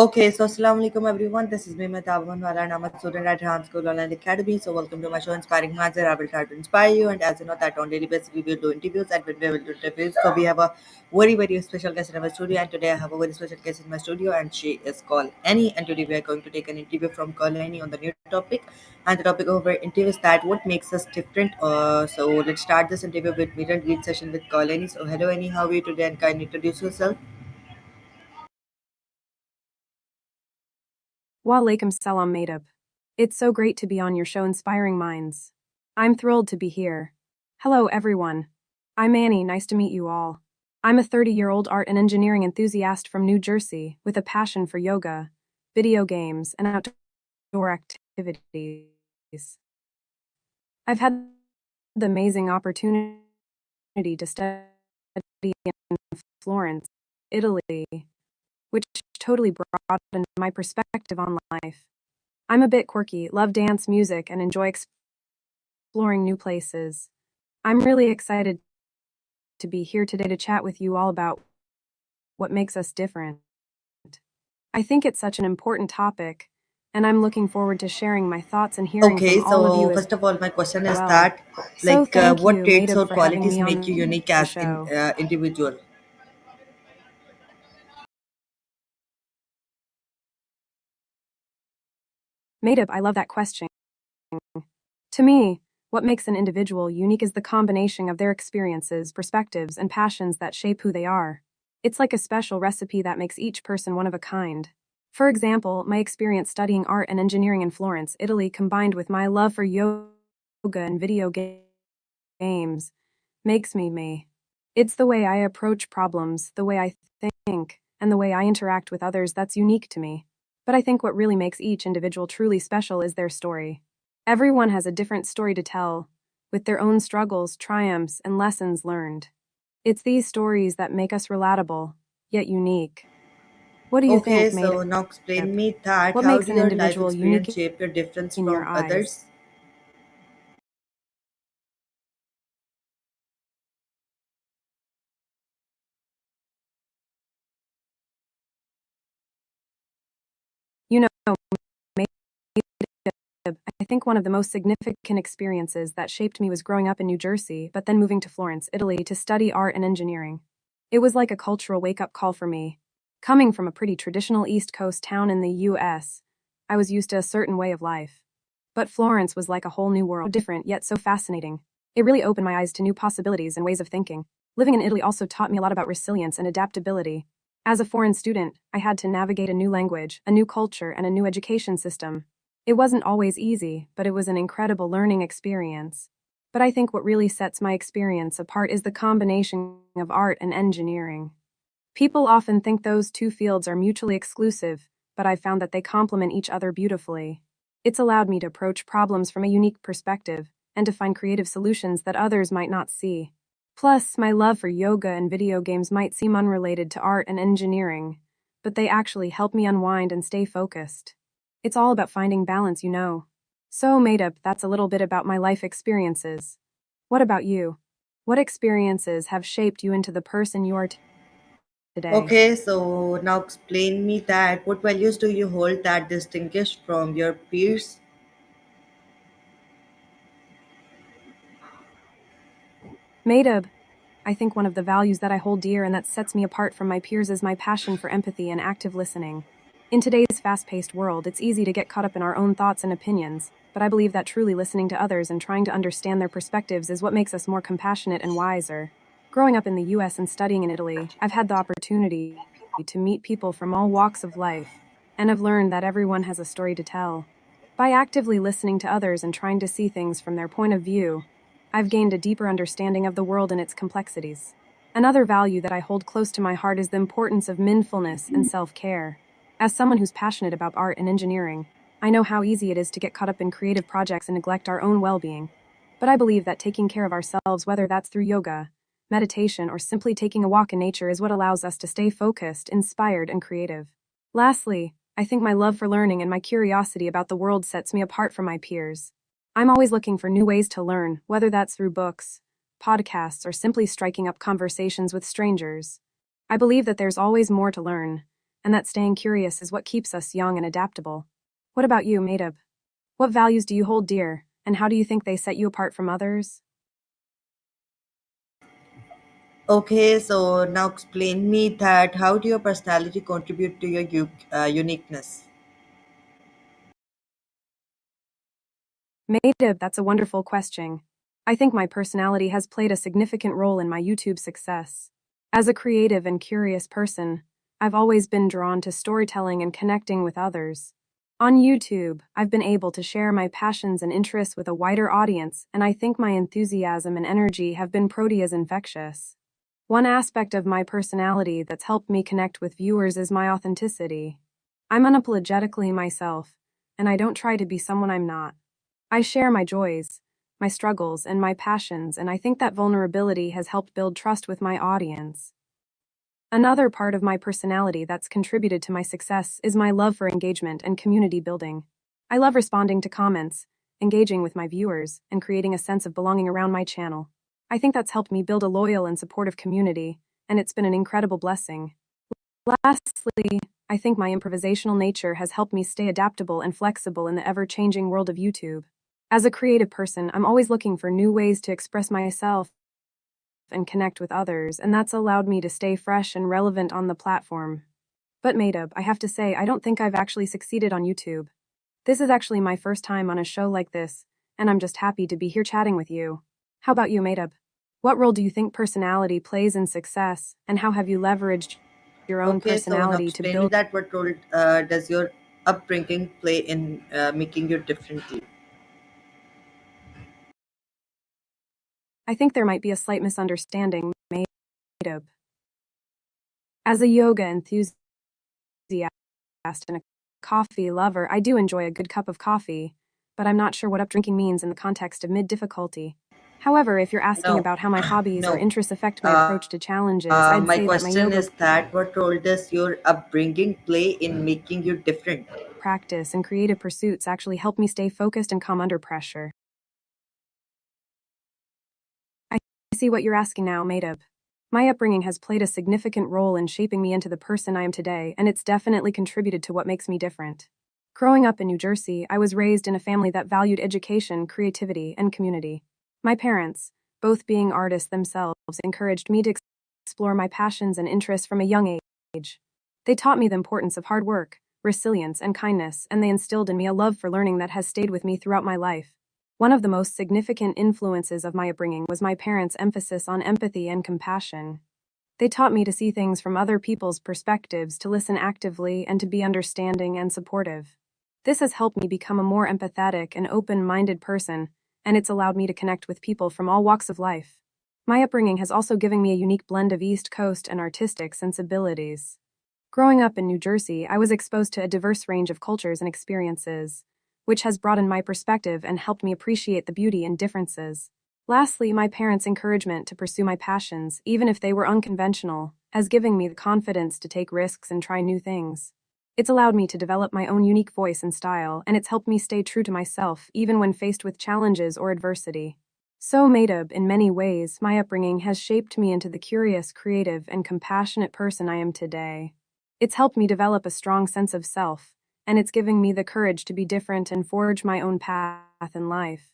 Okay, so Assalamu alaikum everyone. This is Mehmet Abhanwala and I'm a student at Hans School Online Academy. So welcome to my show Inspiring Minds where I will try to inspire you. And as you know that on daily basis we will do interviews and when we will do interviews. So we have a very special guest in our studio and today I have a very special guest in my studio and she is called Annie and today we are going to take an interview from call Annie on the new topic. And the topic of our interview is that what makes us different. So let's start this interview with meet and greet session with call Annie. So hello Annie, how are you today and can you introduce yourself? Walaikum salam, Madab. It's so great to be on your show Inspiring Minds. I'm thrilled to be here. Hello, everyone. I'm Annie, nice to meet you all. I'm a 30-year-old art and engineering enthusiast from New Jersey with a passion for yoga, video games, and outdoor activities. I've had the amazing opportunity to study in Florence, Italy, which totally broadened my perspective on life. I'm a bit quirky, love dance music, and enjoy exploring new places. I'm really excited to be here today to chat with you all about what makes us different. I think it's such an important topic, and I'm looking forward to sharing my thoughts and hearing Okay, from all of so you as first of all, my question is well. that, So thank what you, traits or Madab, for having qualities me make you on unique the as in show. individual? Madab, I love that question. To me, what makes an individual unique is the combination of their experiences, perspectives, and passions that shape who they are. It's like a special recipe that makes each person one of a kind. For example, my experience studying art and engineering in Florence, Italy, combined with my love for yoga and video games, makes me me. It's the way I approach problems, the way I think, and the way I interact with others that's unique to me. But I think what really makes each individual truly special is their story. Everyone has a different story to tell, with their own struggles, triumphs, and lessons learned. It's these stories that make us relatable, yet unique. What do you Okay, think, so Madeb? now explain me that What how makes do an your life individual experience unique shape your difference in your from eyes? others? You know, Madeb, I think one of the most significant experiences that shaped me was growing up in New Jersey, but then moving to Florence, Italy, to study art and engineering. It was like a cultural wake up call for me. Coming from a pretty traditional East Coast town in the US, I was used to a certain way of life. But Florence was like a whole new world, different yet so fascinating. It really opened my eyes to new possibilities and ways of thinking. Living in Italy also taught me a lot about resilience and adaptability. As a foreign student, I had to navigate a new language, a new culture, and a new education system. It wasn't always easy, but it was an incredible learning experience. But I think what really sets my experience apart is the combination of art and engineering. People often think those two fields are mutually exclusive, but I've found that they complement each other beautifully. It's allowed me to approach problems from a unique perspective and to find creative solutions that others might not see. Plus, my love for yoga and video games might seem unrelated to art and engineering, but they actually help me unwind and stay focused. It's all about finding balance, you know. So, made up, that's a little bit about my life experiences. What about you? What experiences have shaped you into the person you are today? Okay, so now explain me that what values do you hold that distinguish from your peers? Madab, I think one of the values that I hold dear and that sets me apart from my peers is my passion for empathy and active listening. In today's fast paced world, it's easy to get caught up in our own thoughts and opinions, but I believe that truly listening to others and trying to understand their perspectives is what makes us more compassionate and wiser. Growing up in the US and studying in Italy, I've had the opportunity to meet people from all walks of life, and I've learned that everyone has a story to tell. By actively listening to others and trying to see things from their point of view, I've gained a deeper understanding of the world and its complexities. Another value that I hold close to my heart is the importance of mindfulness and self care. As someone who's passionate about art and engineering, I know how easy it is to get caught up in creative projects and neglect our own well being. But I believe that taking care of ourselves, whether that's through yoga, meditation, or simply taking a walk in nature, is what allows us to stay focused, inspired, and creative. Lastly, I think my love for learning and my curiosity about the world sets me apart from my peers. I'm always looking for new ways to learn, whether that's through books, podcasts, or simply striking up conversations with strangers. I believe that there's always more to learn, and that staying curious is what keeps us young and adaptable. What about you, Madhab? What values do you hold dear, and how do you think they set you apart from others? Okay, so now explain me that how do your personality contribute to your uniqueness? Madhab, that's a wonderful question. I think my personality has played a significant role in my YouTube success. As a creative and curious person, I've always been drawn to storytelling and connecting with others. On YouTube, I've been able to share my passions and interests with a wider audience, and I think my enthusiasm and energy have been pretty as infectious. One aspect of my personality that's helped me connect with viewers is my authenticity. I'm unapologetically myself, and I don't try to be someone I'm not. I share my joys, my struggles, and my passions, and I think that vulnerability has helped build trust with my audience. Another part of my personality that's contributed to my success is my love for engagement and community building. I love responding to comments, engaging with my viewers, and creating a sense of belonging around my channel. I think that's helped me build a loyal and supportive community, and it's been an incredible blessing. Lastly, I think my improvisational nature has helped me stay adaptable and flexible in the ever changing world of YouTube. As a creative person, I'm always looking for new ways to express myself and connect with others, and that's allowed me to stay fresh and relevant on the platform. But Madhab, I have to say, I don't think I've actually succeeded on YouTube. This is actually my first time on a show like this, and I'm just happy to be here chatting with you. How about you, Madhab? What role do you think personality plays in success, and how have you leveraged your own Okay, so now personality to explain me build? that what role does your upbringing play in making you differently? I think there might be a slight misunderstanding, Madhab. As a yoga enthusiast and a coffee lover, I do enjoy a good cup of coffee, but I'm not sure what up drinking means in the context of mid difficulty. However, if you're asking No, about how my hobbies or no. interests affect my Uh, approach to challenges, I'd my say that my question yoga is that what role does your upbringing play in making you different? practice and creative pursuits actually help me stay focused and calm under pressure. I see what you're asking now, Madhab. My upbringing has played a significant role in shaping me into the person I am today, and it's definitely contributed to what makes me different. Growing up in New Jersey, I was raised in a family that valued education, creativity, and community. My parents, both being artists themselves, encouraged me to explore my passions and interests from a young age. They taught me the importance of hard work, resilience, and kindness, and they instilled in me a love for learning that has stayed with me throughout my life. One of the most significant influences of my upbringing was my parents' emphasis on empathy and compassion. They taught me to see things from other people's perspectives, to listen actively, and to be understanding and supportive. This has helped me become a more empathetic and open minded person, and it's allowed me to connect with people from all walks of life. My upbringing has also given me a unique blend of East Coast and artistic sensibilities. Growing up in New Jersey, I was exposed to a diverse range of cultures and experiences, which has broadened my perspective and helped me appreciate the beauty in differences. Lastly, my parents' encouragement to pursue my passions, even if they were unconventional, has given me the confidence to take risks and try new things. It's allowed me to develop my own unique voice and style, and it's helped me stay true to myself even when faced with challenges or adversity. So, Madhab, in many ways, my upbringing has shaped me into the curious, creative, and compassionate person I am today. It's helped me develop a strong sense of self, and it's giving me the courage to be different and forge my own path in life.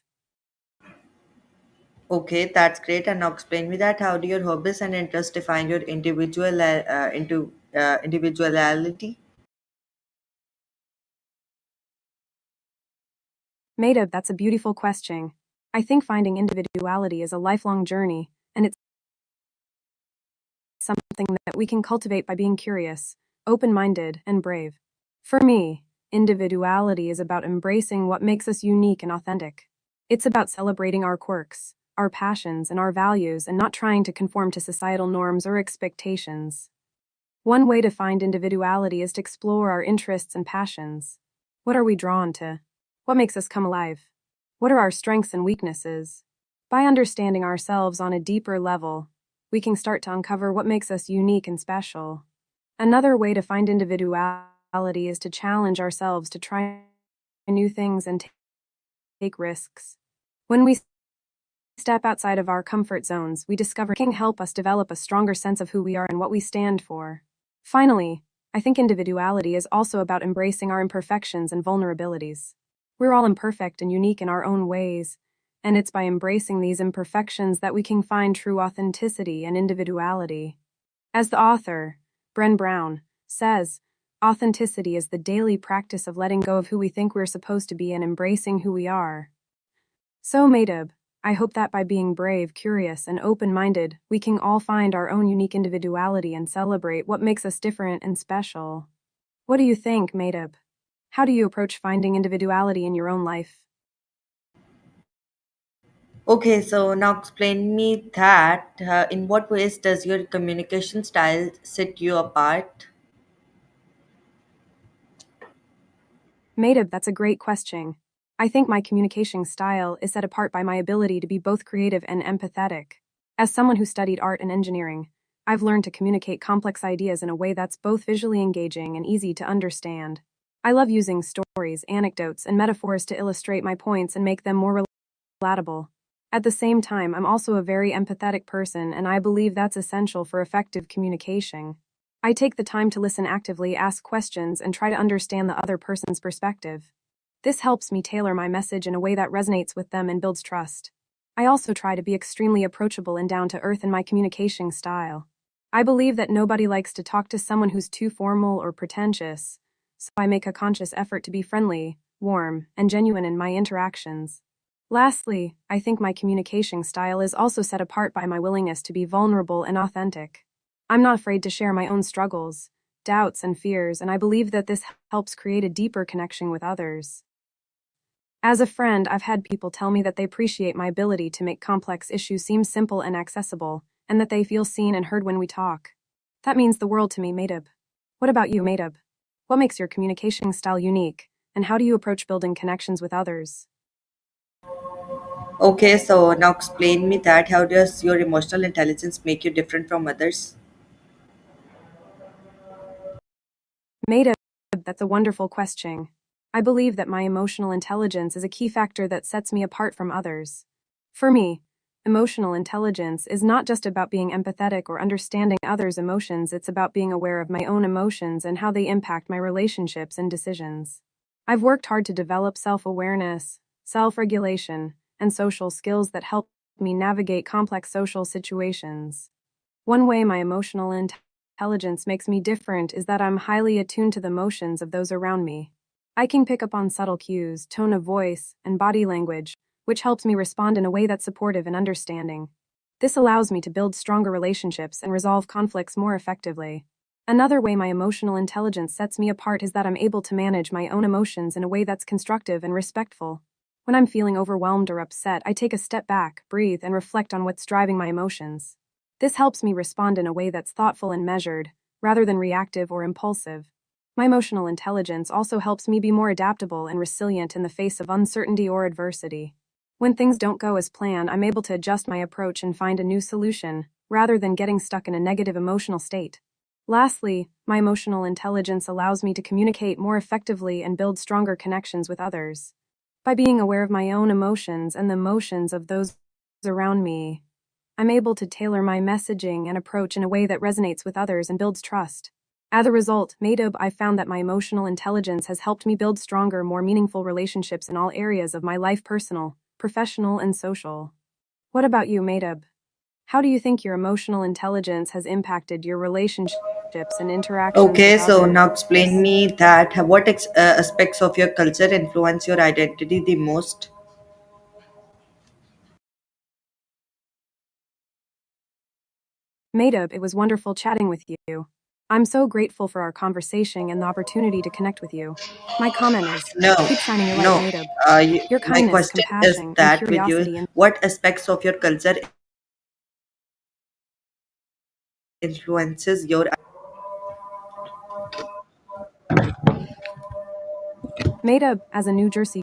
Okay, that's great. And now explain me that how do your hobbies and interests define your individuality? Madhab, that's a beautiful question. I think finding individuality is a lifelong journey, and it's something that we can cultivate by being curious, open minded, and brave. For me, individuality is about embracing what makes us unique and authentic. It's about celebrating our quirks, our passions, and our values, and not trying to conform to societal norms or expectations. One way to find individuality is to explore our interests and passions. What are we drawn to? What makes us come alive? What are our strengths and weaknesses? By understanding ourselves on a deeper level, we can start to uncover what makes us unique and special. Another way to find individuality is to challenge ourselves to try new things and take risks. When we step outside of our comfort zones, we discover it can help us develop a stronger sense of who we are and what we stand for. Finally, I think individuality is also about embracing our imperfections and vulnerabilities. We're all imperfect and unique in our own ways, and it's by embracing these imperfections that we can find true authenticity and individuality. As the author, Bren Brown, says, authenticity is the daily practice of letting go of who we think we're supposed to be and embracing who we are. So, Madeb, I hope that by being brave, curious, and open minded, we can all find our own unique individuality and celebrate what makes us different and special. What do you think, Madeb? How do you approach finding individuality in your own life? Okay, so now explain me that in what ways does your communication style set you apart? Madeb, that's a great question. I think my communication style is set apart by my ability to be both creative and empathetic. As someone who studied art and engineering, I've learned to communicate complex ideas in a way that's both visually engaging and easy to understand. I love using stories, anecdotes, and metaphors to illustrate my points and make them more relatable. At the same time, I'm also a very empathetic person, and I believe that's essential for effective communication. I take the time to listen actively, ask questions, and try to understand the other person's perspective. This helps me tailor my message in a way that resonates with them and builds trust. I also try to be extremely approachable and down to earth in my communication style. I believe that nobody likes to talk to someone who's too formal or pretentious, so I make a conscious effort to be friendly, warm, and genuine in my interactions. Lastly, I think my communication style is also set apart by my willingness to be vulnerable and authentic. I'm not afraid to share my own struggles, doubts, and fears, and I believe that this helps create a deeper connection with others. As a friend, I've had people tell me that they appreciate my ability to make complex issues seem simple and accessible, and that they feel seen and heard when we talk. That means the world to me, Madeb. What about you, Madeb? What makes your communication style unique, and how do you approach building connections with others? Okay, so now explain me that how does your emotional intelligence make you different from others? Madeb, that's a wonderful question. I believe that my emotional intelligence is a key factor that sets me apart from others. For me, emotional intelligence is not just about being empathetic or understanding others' emotions, it's about being aware of my own emotions and how they impact my relationships and decisions. I've worked hard to develop self awareness, self regulation, and social skills that help me navigate complex social situations. One way my emotional intelligence makes me different is that I'm highly attuned to the emotions of those around me. I can pick up on subtle cues, tone of voice, and body language, which helps me respond in a way that's supportive and understanding. This allows me to build stronger relationships and resolve conflicts more effectively. Another way my emotional intelligence sets me apart is that I'm able to manage my own emotions in a way that's constructive and respectful. When I'm feeling overwhelmed or upset, I take a step back, breathe, and reflect on what's driving my emotions. This helps me respond in a way that's thoughtful and measured, rather than reactive or impulsive. My emotional intelligence also helps me be more adaptable and resilient in the face of uncertainty or adversity. When things don't go as planned, I'm able to adjust my approach and find a new solution, rather than getting stuck in a negative emotional state. Lastly, my emotional intelligence allows me to communicate more effectively and build stronger connections with others. By being aware of my own emotions and the emotions of those around me, I'm able to tailor my messaging and approach in a way that resonates with others and builds trust. As a result, Madub, I've found that my emotional intelligence has helped me build stronger, more meaningful relationships in all areas of my life, personal, professional, and social. What about you, Madub? How do you think your emotional intelligence has impacted your relationships and interactions Okay, with so others? now explain me that what aspects of your culture influence your identity the most? Madub, it was wonderful chatting with you. I'm so grateful for our conversation and the opportunity to connect with you. My comment is No, keep shining your light, no. Madub. You, Your my kindness, question is compassion, and that with you, curiosity what aspects of your culture influences your Madub, as a New Jersey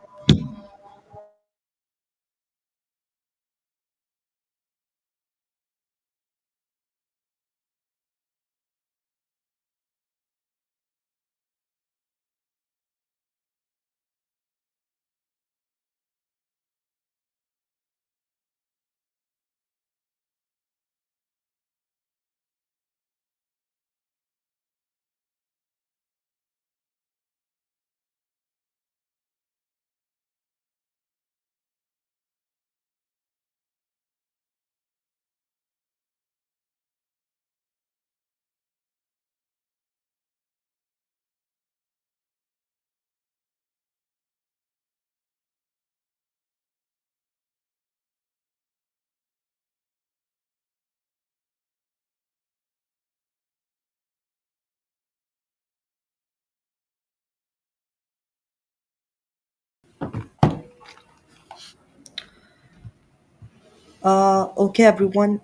Okay, everyone.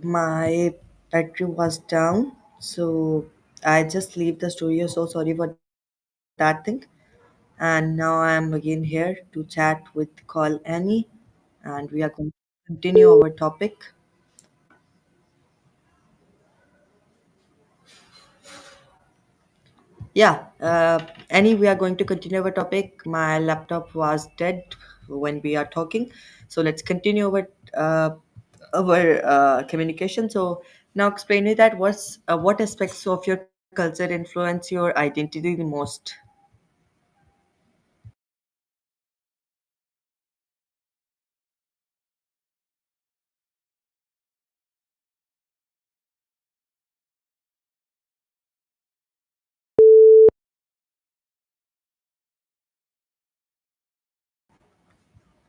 My battery was down, so I just leave the studio. So sorry for that thing. And now I am again here to chat with Call Annie, and we are going to continue our topic. Yeah, Annie, we are going to continue our topic. My laptop was dead when we are talking, so let's continue our communication. So now explain me that what aspects of your culture influence your identity the most.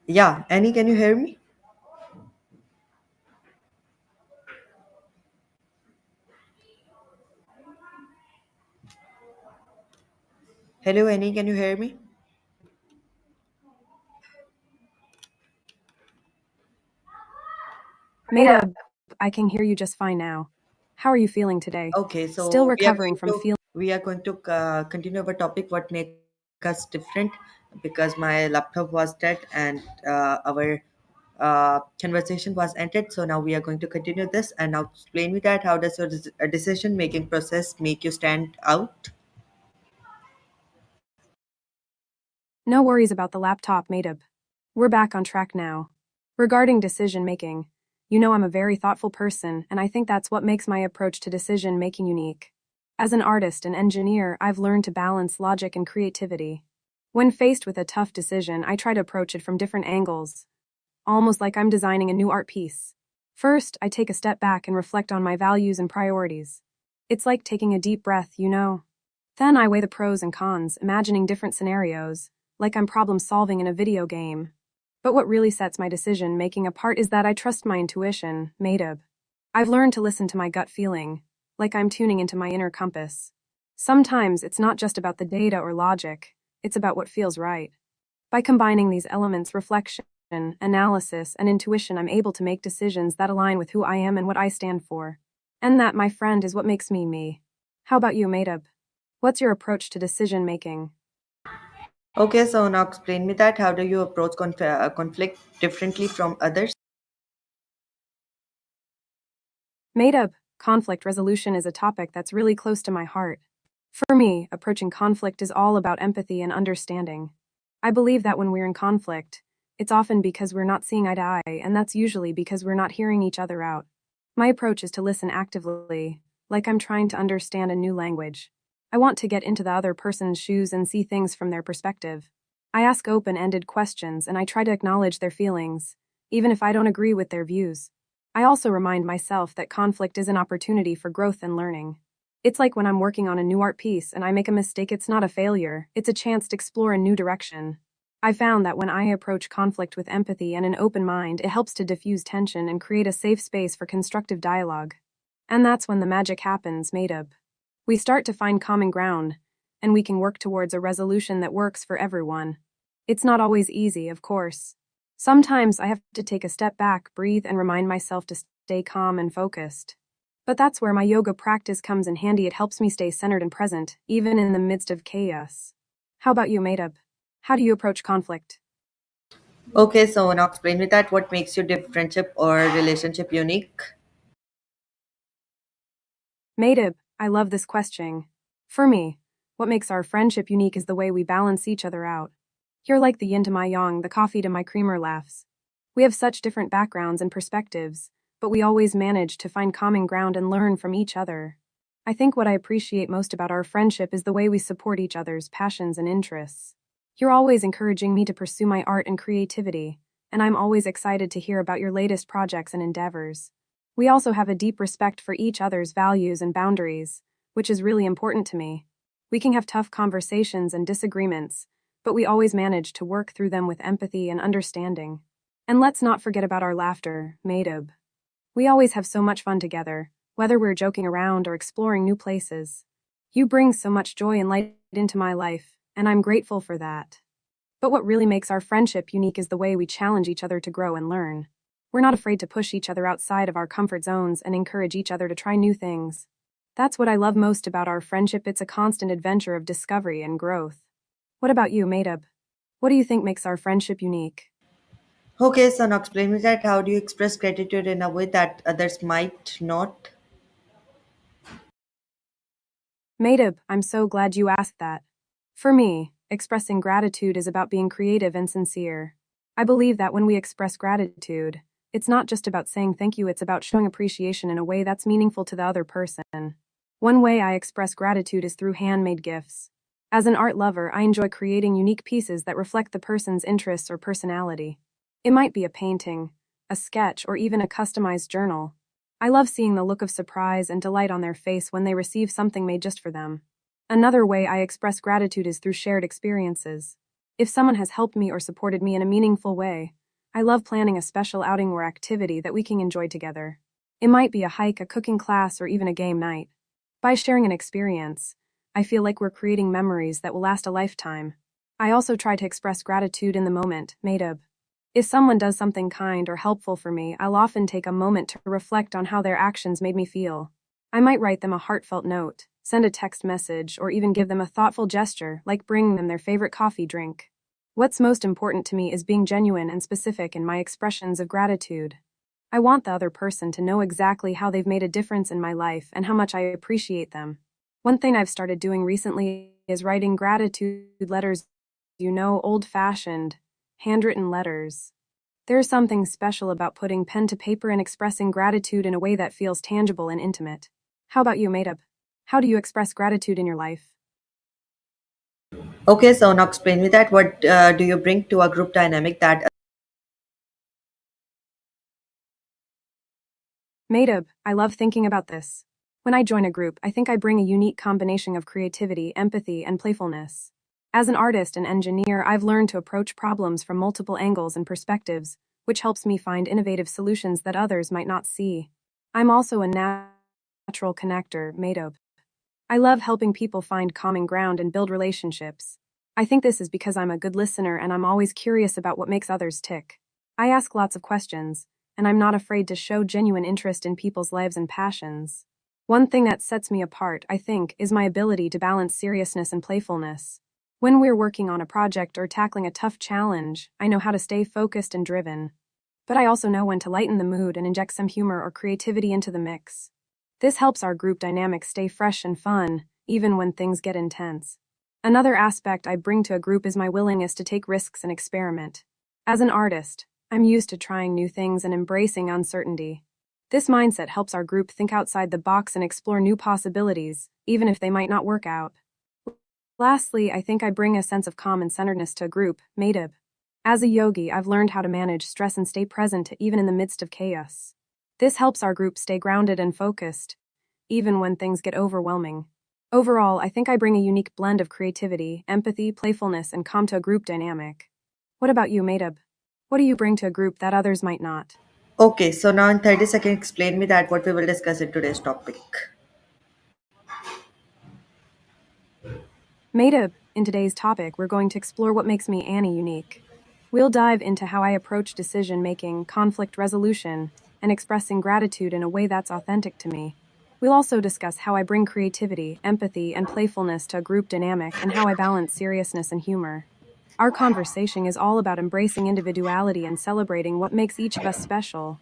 Yeah, Annie, can you hear me? Hello, Annie, can you hear me? Made I can hear you just fine now. How are you feeling today? Okay, Still so recovering from feeling. we are going to continue our topic. What make us different? Because my laptop was dead and our conversation was ended. So now we are going to continue this. And now explain me that how does your decision making process make you stand out? No worries about the laptop, Madeb. We're back on track now. Regarding decision making, you know I'm a very thoughtful person, and I think that's what makes my approach to decision making unique. As an artist and engineer, I've learned to balance logic and creativity. When faced with a tough decision, I try to approach it from different angles, almost like I'm designing a new art piece. First, I take a step back and reflect on my values and priorities. It's like taking a deep breath, you know. Then I weigh the pros and cons, imagining different scenarios, like I'm problem solving in a video game. But what really sets my decision making apart is that I trust my intuition, Madeb. I've learned to listen to my gut feeling, like I'm tuning into my inner compass. Sometimes it's not just about the data or logic, it's about what feels right. By combining these elements, reflection, analysis, and intuition, I'm able to make decisions that align with who I am and what I stand for. And that, my friend, is what makes me me. How about you, Madeb? What's your approach to decision making? Okay, so now explain me that how do you approach conflict differently from others? Madeb, conflict resolution is a topic that's really close to my heart. For me, approaching conflict is all about empathy and understanding. I believe that when we're in conflict, it's often because we're not seeing eye to eye, and that's usually because we're not hearing each other out. My approach is to listen actively, like I'm trying to understand a new language. I want to get into the other person's shoes and see things from their perspective. I ask open ended questions and I try to acknowledge their feelings, even if I don't agree with their views. I also remind myself that conflict is an opportunity for growth and learning. It's like when I'm working on a new art piece and I make a mistake, it's not a failure, it's a chance to explore a new direction. I found that when I approach conflict with empathy and an open mind, it helps to diffuse tension and create a safe space for constructive dialogue. And that's when the magic happens, Madeb. We start to find common ground, and we can work towards a resolution that works for everyone. It's not always easy, of course. Sometimes I have to take a step back, breathe, and remind myself to stay calm and focused. But that's where my yoga practice comes in handy. It helps me stay centered and present, even in the midst of chaos. How about you, Madeb? How do you approach conflict? Okay, so now explain me that what makes your friendship or relationship unique? Madeb, I love this question. For me, what makes our friendship unique is the way we balance each other out. You're like the yin to my yang, the coffee to my creamer laughs. We have such different backgrounds and perspectives, but we always manage to find common ground and learn from each other. I think what I appreciate most about our friendship is the way we support each other's passions and interests. You're always encouraging me to pursue my art and creativity, and I'm always excited to hear about your latest projects and endeavors. We also have a deep respect for each other's values and boundaries, which is really important to me. We can have tough conversations and disagreements, but we always manage to work through them with empathy and understanding. And let's not forget about our laughter, Madeb. We always have so much fun together, whether we're joking around or exploring new places. You bring so much joy and light into my life, and I'm grateful for that. But what really makes our friendship unique is the way we challenge each other to grow and learn. We're not afraid to push each other outside of our comfort zones and encourage each other to try new things. That's what I love most about our friendship. It's a constant adventure of discovery and growth. What about you, Madeb? What do you think makes our friendship unique? Okay, so now explain me that how do you express gratitude in a way that others might not? Madeb, I'm so glad you asked that. For me, expressing gratitude is about being creative and sincere. I believe that when we express gratitude, it's not just about saying thank you, it's about showing appreciation in a way that's meaningful to the other person. One way I express gratitude is through handmade gifts. As an art lover, I enjoy creating unique pieces that reflect the person's interests or personality. It might be a painting, a sketch, or even a customized journal. I love seeing the look of surprise and delight on their face when they receive something made just for them. Another way I express gratitude is through shared experiences. If someone has helped me or supported me in a meaningful way, I love planning a special outing or activity that we can enjoy together. It might be a hike, a cooking class, or even a game night. By sharing an experience, I feel like we're creating memories that will last a lifetime. I also try to express gratitude in the moment, Madeb. If someone does something kind or helpful for me, I'll often take a moment to reflect on how their actions made me feel. I might write them a heartfelt note, send a text message, or even give them a thoughtful gesture, like bringing them their favorite coffee drink. What's most important to me is being genuine and specific in my expressions of gratitude. I want the other person to know exactly how they've made a difference in my life and how much I appreciate them. One thing I've started doing recently is writing gratitude letters, old fashioned, handwritten letters. There's something special about putting pen to paper and expressing gratitude in a way that feels tangible and intimate. How about you, Madeb? How do you express gratitude in your life? Okay, so now explain me that what do you bring to a group dynamic that Madeb, I love thinking about this. When I join a group, I think I bring a unique combination of creativity, empathy, and playfulness. As an artist and engineer, I've learned to approach problems from multiple angles and perspectives, which helps me find innovative solutions that others might not see. I'm also a natural connector, Madeb. I love helping people find common ground and build relationships. I think this is because I'm a good listener and I'm always curious about what makes others tick. I ask lots of questions, and I'm not afraid to show genuine interest in people's lives and passions. One thing that sets me apart, I think, is my ability to balance seriousness and playfulness. When we're working on a project or tackling a tough challenge, I know how to stay focused and driven. But I also know when to lighten the mood and inject some humor or creativity into the mix. This helps our group dynamic stay fresh and fun, even when things get intense. Another aspect I bring to a group is my willingness to take risks and experiment. As an artist, I'm used to trying new things and embracing uncertainty. This mindset helps our group think outside the box and explore new possibilities, even if they might not work out. Lastly, I think I bring a sense of calm and centeredness to a group, Madeb. As a yogi, I've learned how to manage stress and stay present even in the midst of chaos. This helps our group stay grounded and focused, even when things get overwhelming. Overall, I think I bring a unique blend of creativity, empathy, playfulness, and calm to a group dynamic. What about you, Madeb? What do you bring to a group that others might not? okay, so now in 30 seconds explain me that what we will discuss in today's topic. Madeb, in today's topic, we're going to explore what makes me Annie unique. We'll dive into how I approach decision making, conflict resolution, and expressing gratitude in a way that's authentic to me. We'll also discuss how I bring creativity, empathy, and playfulness to a group dynamic and how I balance seriousness and humor. Our conversation is all about embracing individuality and celebrating what makes each of us special.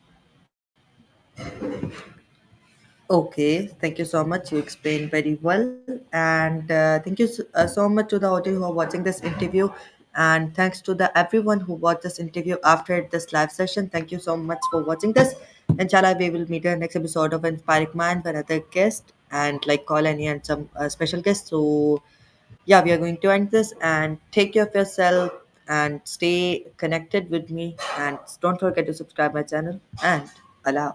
Okay, thank you so much. You explained very well, and thank you so much to the audience who are watching this interview, and thanks to the everyone who watched this interview after this live session. Thank you so much for watching this. Inshallah, we will meet in the next episode of Inspiring Mind with another guest and like call any and some special guests. So yeah, we are going to end this and take care of yourself and stay connected with me and don't forget to subscribe my channel and Allah.